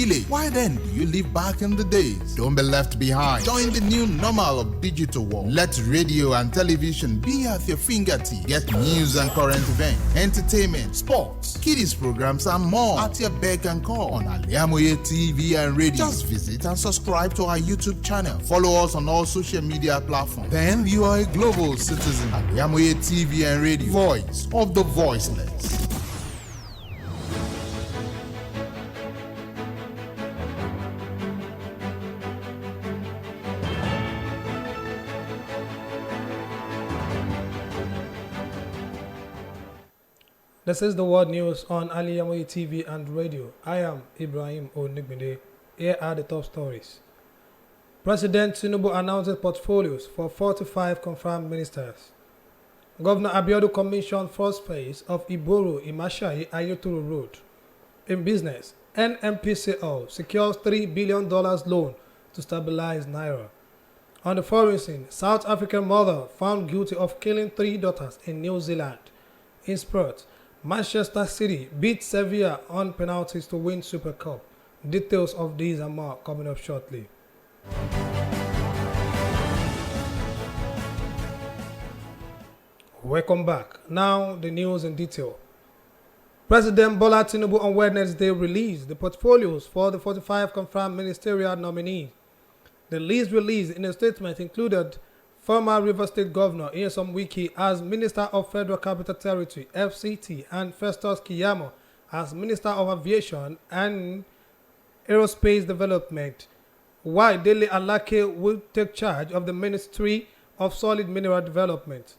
village. Why then do you live back in the days? Don't be left behind. Join the new normal of digital world. Let radio and television be at your fingertips. Get news and current events, entertainment, sports, kiddies programs, and more at your beck and call on Al-IyamoyeTv and radio. Just visit and subscribe to our YouTube channel. Follow us on all social media platforms. Then you are a global citizen. Al-IyamoyeTv and radio. Voice of the voiceless. This is the world news on Al-IyamoyeTv and radio. I am Ibrahim Onigbinde. Here are the top stories. President Tinubu announces portfolios for 45 confirmed ministers. Governor Abiodun commissioned first phase of Ibrahim Road. In business, NMPCL secures $3 billion loan to stabilize Naira. On the foreign scene, South African mother found guilty of killing 3 daughters in New Zealand. In sports, Manchester City beat Sevilla on penalties to win Super Cup. Details of these and more coming up shortly. Welcome back. Now the news in detail. President Bola Tinubu on Wednesday released the portfolios for the 45 confirmed ministerial nominees. The list released in a statement included former Rivers State Governor Nyesom Wike as Minister of Federal Capital Territory (FCT) and Festus Keyamo as Minister of Aviation and Aerospace Development, while Dele Alake will take charge of the Ministry of Solid Mineral Development.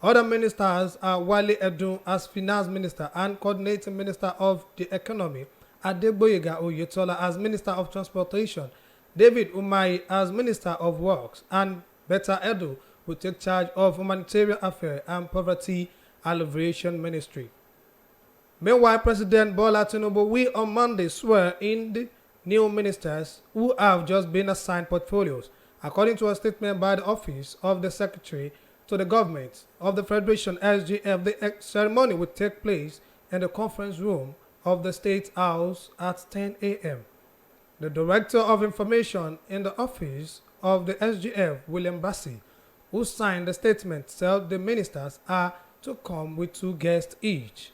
Other ministers are Wale Edun as Finance Minister and Coordinating Minister of the Economy, Adegboyega Oyetola as Minister of Transportation, David Umahi as Minister of Works, and Betta Edu will take charge of Humanitarian Affairs and Poverty Alleviation Ministry. Meanwhile, President Bola Tinubu will on Monday swear in the new ministers who have just been assigned portfolios, according to a statement by the Office of the Secretary to the Government of the Federation (SGF). The ceremony will take place in the conference room of the State House at 10 a.m. The Director of Information in the Office of the SGF, William Bassi, who signed the statement, said the ministers are to come with 2 guests each.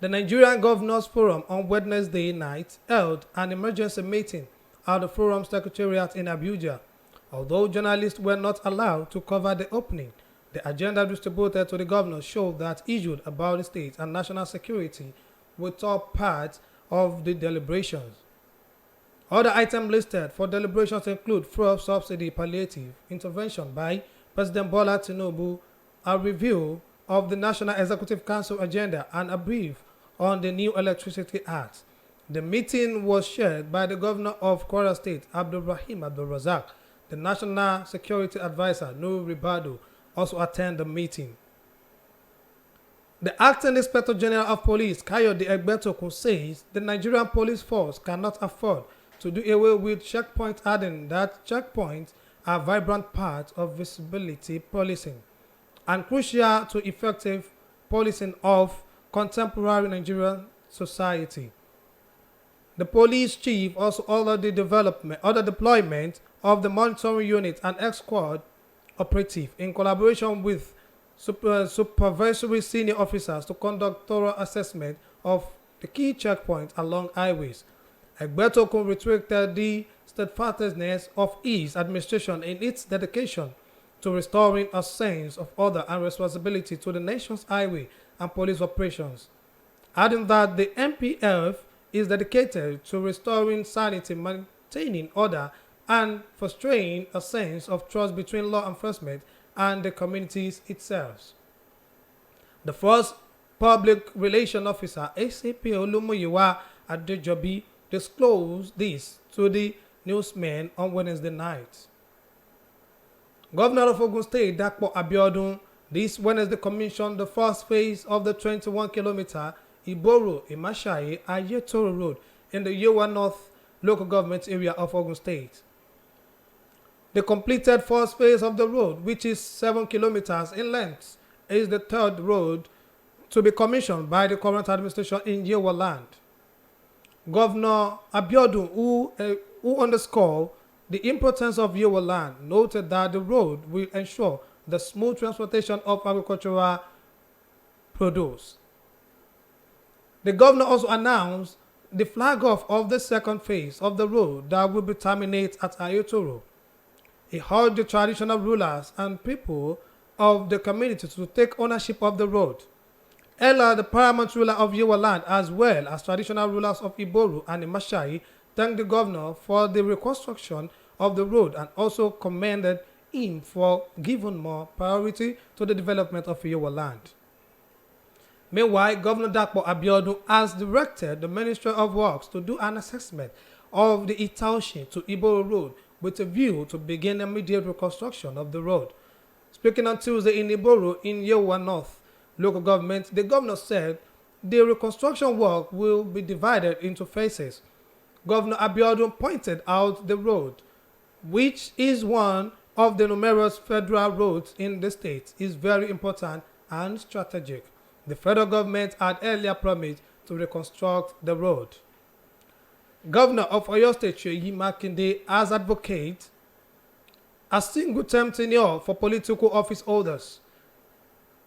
The Nigerian Governors Forum on Wednesday night held an emergency meeting at the Forum Secretariat in Abuja. Although journalists were not allowed to cover the opening, the agenda distributed to the governors showed that issues about the state and national security were top parts of the deliberations. Other items listed for deliberations include fuel subsidy palliative intervention by President Bola Tinubu, a review of the National Executive Council agenda, and a brief on the new Electricity Act. The meeting was chaired by the Governor of Kwara State, Ibrahim Razak. The National Security Advisor, Nur Ribadu, also attended the meeting. The Acting Inspector General of Police, Kayode Egbetokun, says the Nigerian police force cannot afford to do away with checkpoints, adding that checkpoints are a vibrant part of visibility policing and crucial to effective policing of contemporary Nigerian society. The police chief also ordered the deployment of the monitoring unit and X-Squad operative in collaboration with supervisory senior officers to conduct thorough assessment of the key checkpoints along highways. Egbetokun reiterated the steadfastness of his administration in its dedication to restoring a sense of order and responsibility to the nation's highway and police operations, adding that the NPF is dedicated to restoring sanity, maintaining order, and fostering a sense of trust between law enforcement and the communities itself. The first public relations officer, ACP Olumoyiwa Adejobi, disclosed this to the newsmen on Wednesday night. Governor of Ogun State, Dapo Abiodun, this Wednesday commissioned the first phase of the 21-kilometer Ayetoro Road in the Yewa North local government area of Ogun State. The completed first phase of the road, which is 7 kilometers in length, is the third road to be commissioned by the current administration in Yewa land. Governor Abiodun, who underscored the importance of Yewa land, noted that the road will ensure the smooth transportation of agricultural produce. The governor also announced the flag off of the second phase of the road that will be terminated at Ayotoro. He urged the traditional rulers and people of the community to take ownership of the road. Ella, the paramount ruler of Yewa land, as well as traditional rulers of Iboru and Imashai, thanked the governor for the reconstruction of the road and also commended him for giving more priority to the development of Yewa land. Meanwhile, Governor Dapo Abiodun has directed the Ministry of Works to do an assessment of the Itaoshi to Iboru Road with a view to begin immediate reconstruction of the road. Speaking on Tuesday in Iboru in Yewa North local government, the governor said the reconstruction work will be divided into phases. Governor Abiodun pointed out the road, which is one of the numerous federal roads in the state, is very important and strategic. The federal government had earlier promised to reconstruct the road. Governor of Oyo State Onigbinde has advocated a single-term tenure for political office holders.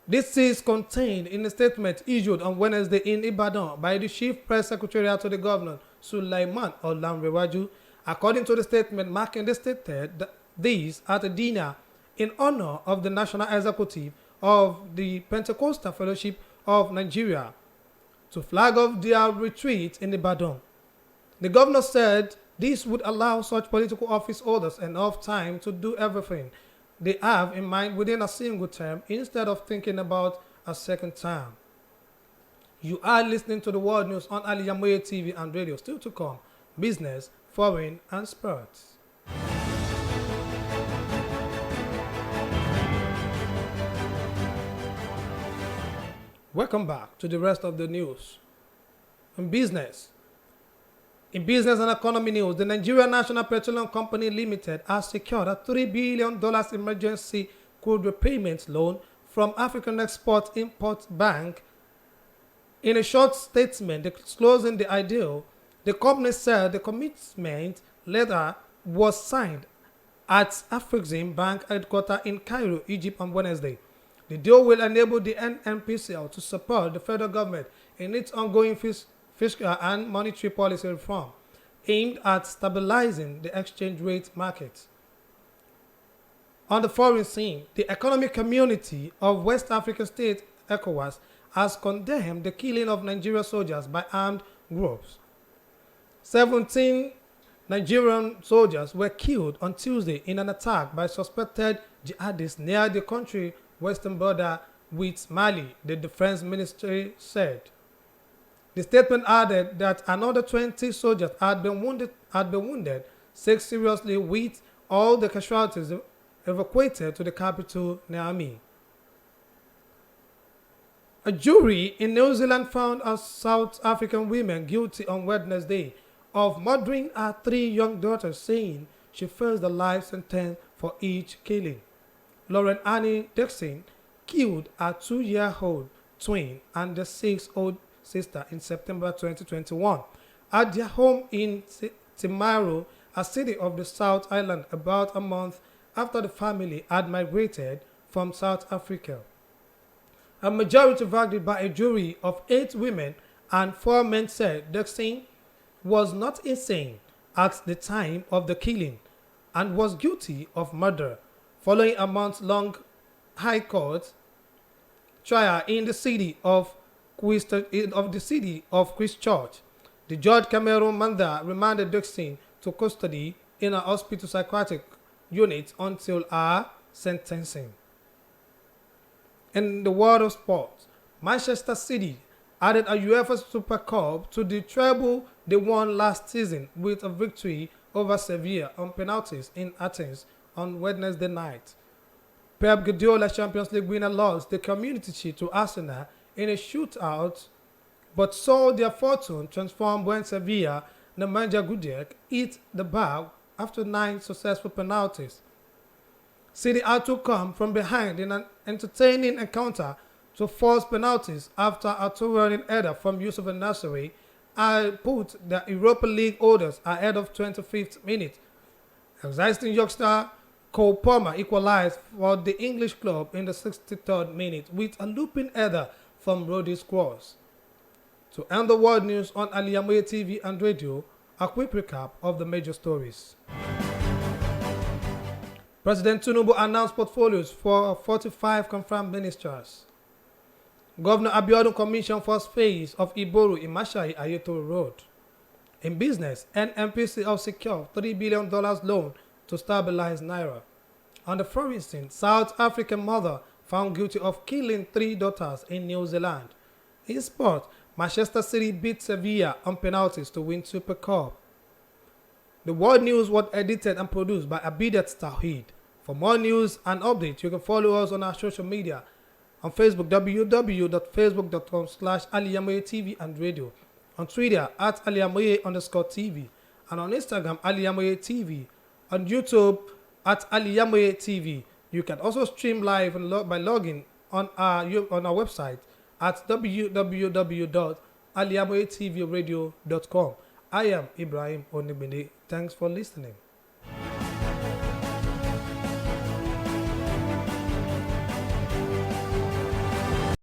This is contained in a statement issued on Wednesday in Ibadan by the Chief Press Secretariat to the Governor, Sulaiman Olanrewaju. According to the statement, Makinde stated this at a dinner in honor of the National Executive of the Pentecostal Fellowship of Nigeria to flag off their retreat in Ibadan. The governor said this would allow such political office holders enough time to do everything they have in mind within a single term instead of thinking about a second term. You are listening to the world news on Al-IyamoyeTv and radio. Still to come, business, foreign and sports. Welcome back to the rest of the news. In business and economy news, the Nigeria National Petroleum Company Limited has secured a $3 billion emergency crude repayment loan from African Export-Import Bank. In a short statement disclosing the deal, the company said the commitment letter was signed at Afrexim Bank headquarters in Cairo, Egypt on Wednesday. The deal will enable the NNPCL to support the federal government in its ongoing fiscal and monetary policy reform aimed at stabilizing the exchange rate market. On the foreign scene, the economic community of West African state ECOWAS has condemned the killing of Nigerian soldiers by armed groups. 17 Nigerian soldiers were killed on Tuesday in an attack by suspected jihadists near the country's western border with Mali, the defense ministry said. The statement added that another 20 soldiers had been wounded, 6 seriously, with all the casualties evacuated to the capital, Niamey. A jury in New Zealand found a South African woman guilty on Wednesday of murdering her 3 young daughters, saying she faced the life sentence for each killing. Lauren Annie Dixon killed her 2-year-old twin and their 6-year-old sister in September 2021 at their home in Timaru, a city of the South Island, about a month after the family had migrated from South Africa. A majority verdict by a jury of 8 women and 4 men said Dixon was not insane at the time of the killing and was guilty of murder, following a month-long High Court trial in the city of Christchurch. The judge Cameron Manda remanded Dixon to custody in a hospital psychiatric unit until her sentencing. In the world of sports, Manchester City added a UEFA Super Cup to the treble they won last season with a victory over Sevilla on penalties in Athens on Wednesday night. Pep Guardiola Champions League winner lost the Community Shield to Arsenal in a shootout, but saw their fortune transform when Sevilla Nemanja Gudek hit the bar after 9 successful penalties. City had to come from behind in an entertaining encounter to force penalties after a 2-running header from Yusuf Al-Nasseri put the Europa League holders ahead of 25th minute. Exciting youngster Cole Palmer equalized for the English club in the 63rd minute with a looping header from Roddy's cross. To end the world news on Al-IyamoyeTv and radio, a quick recap of the major stories. President Tinubu announced portfolios for 45 confirmed ministers. Governor Abiodun commissioned first phase of Iboru in Mashai Ayetoro Road. In business, NNPC have secured $3 billion loan to stabilize Naira. On the foreign scene, South African mother found guilty of killing 3 daughters in New Zealand. In sport, Manchester City beat Sevilla on penalties to win Super Cup. The world news was edited and produced by Abidat Tawheed. For more news and updates, you can follow us on our social media. On Facebook, www.facebook.com/Al-IyamoyeTv and radio. On Twitter, @Al-Iyamoye_TV. And on Instagram, Al-IyamoyeTV. On YouTube, @Al-IyamoyeTV. You can also stream live by logging on our website at www.aliyamoyetvradio.com. I am Ibrahim Onigbinde. Thanks for listening.